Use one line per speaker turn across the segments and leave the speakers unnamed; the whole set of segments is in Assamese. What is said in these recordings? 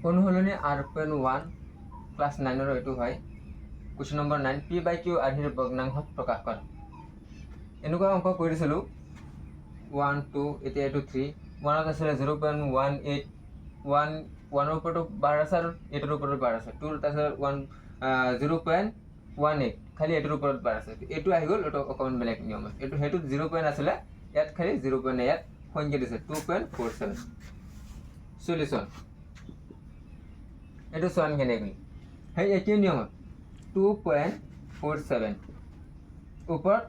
অনুশীলনী R.1 ক্লাছ 9 এইটো হয় কুৱেশ্যন নম্বৰ 9 P/Q আৰ্হিৰ ভগ্নাংশত প্ৰকাশ কৰা। এনেকুৱা অংক কৰিছিলোঁ 1 2 এতিয়া এইটো 3 1ত আছিলে 0.18 1ৰ ওপৰতো বাৰ আছে আৰু 8ৰ ওপৰত বাৰ আছে 2 তাৰপিছত 0.18 খালি এইটোৰ ওপৰত বাৰ আছে এইটো আহি গ'ল। এইটো অকণমান বেলেগ নিয়ম এইটো সেইটোত 0 আছিলে ইয়াত খালি 0 ইয়াত সংখ্যা দিছে 2.47 সলিউশ্যন এইটো চোৱান কেনেকৈ সেই একেই নিয়মত 2.47 ওপৰত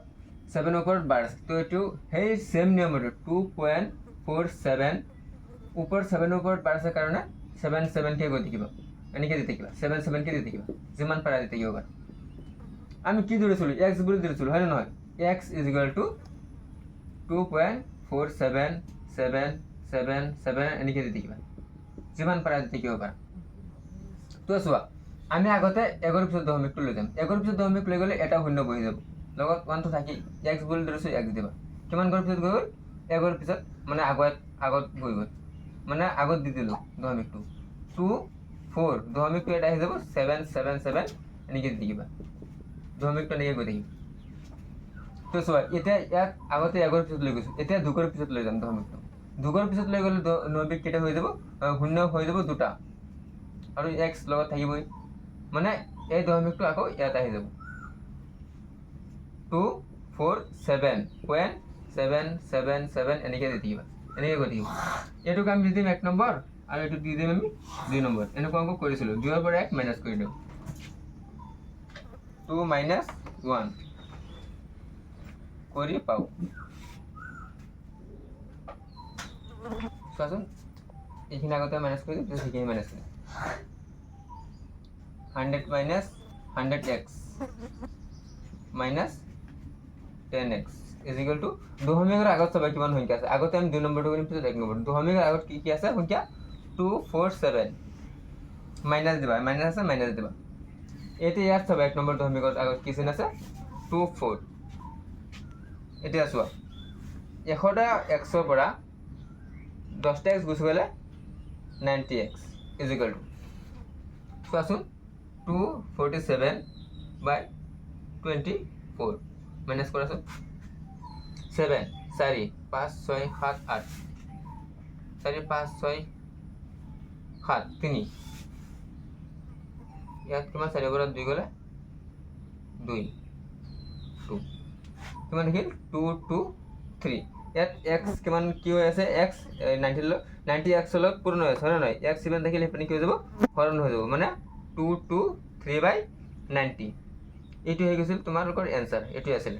7 ওপৰত বাৰ আছে তো এইটো সেই সেম নিয়মতে 2.47 ওপৰত 7 ওপৰত বাৰ আছে কাৰণে 7 কে গৈ থাকিব এনেকৈ দি থাকিবা 7 কে দি থাকিবা যিমান পাৰা দি থাকিব পাৰা। আমি কি ধৰিছিলোঁ x বুলি ধৰিছিলোঁ হয় নে নহয় x = 2.477777 এনেকৈ দি থাকিবা যিমান পাৰা দি থাকিব পাৰা। তো চোৱা আমি আগতে 1 পিছত দশমিকটো লৈ যাম 1 পিছত দশমিক লৈ গ'লে এটা শূন্য বহি যাব লগত 1টো থাকি x বুলি ধৰিছোঁ x দিবা কিমান ঘৰ পিছত গৈ গ'ল 1 পিছত মানে আগত গৈ গ'ল মানে আগত দি দিলোঁ দশমিকটো 2 4 দশমিকটো এটা আহি যাব 777 এনেকৈ দি থাকিবা দশমিকটো এনেকৈ গৈ থাকিব। তো চোৱা এতিয়া ইয়াক আগতে 1 পিছত লৈ গৈছোঁ এতিয়া 2 পিছত লৈ যাম দশমিকটো 2 পিছত লৈ গ'লে দশমিক কেইটা হৈ যাব শূন্য হৈ যাব দুটা আৰু x লগত থাকিবই মানে এই দশমিকটো আকৌ ইয়াত আহি যাব 247.777 এনেকৈ দি থাকিবা এনেকৈ গৈ থাকিব। এইটোক আমি দি দিম 1 নম্বৰ আৰু এইটো দি দিম আমি 2 নম্বৰ এনেকুৱা অংক কৰিছিলোঁ 2ৰ পৰা 1 মাইনাছ কৰি দিওঁ 2 - 1 কৰি পাওঁ চোৱাচোন এইখিনি আগতে মাইনাছ কৰি দিম সেইখিনি মাইনাছ কৰি 100 - 100x minus 10x = দশমিকৰ আগত চাবা কিমান সংখ্যা আছে আগতে আমি 2 নম্বৰটো কৰিম পিছত 1 নম্বৰ দশমিকৰ আগত কি আছে সংখ্যা 247 মাইনাছ দিবা মাইনাছ আছে মাইনাছ দিবা এতিয়া ইয়াত চাবা 1 নম্বৰ দশমিকৰ আগত কি চিন আছে 24 এতিয়া চোৱা 100টা xৰ পৰা 10টা x গুচি গ'লে 90x = চোৱাচোন 247/24 মাইনাছ কৰাচোন 7 4 5 6 7 8 4 5 6 7 3 ইয়াত কিমান 4 পৰা 2 গ'লে 2 2 কিমান দেখিল 2 2 3 ইয়াত x কিমান কি হৈ আছে x 90x লগত পূৰণ হৈ আছে হয় নে নহয় x কিমান দেখিলে সেইপিনে কি হৈ যাব হৰণ হৈ যাব মানে 2 2 3/90 এইটো হৈ গৈছিল তোমালোকৰ এনসাৰ এইটো আছিল।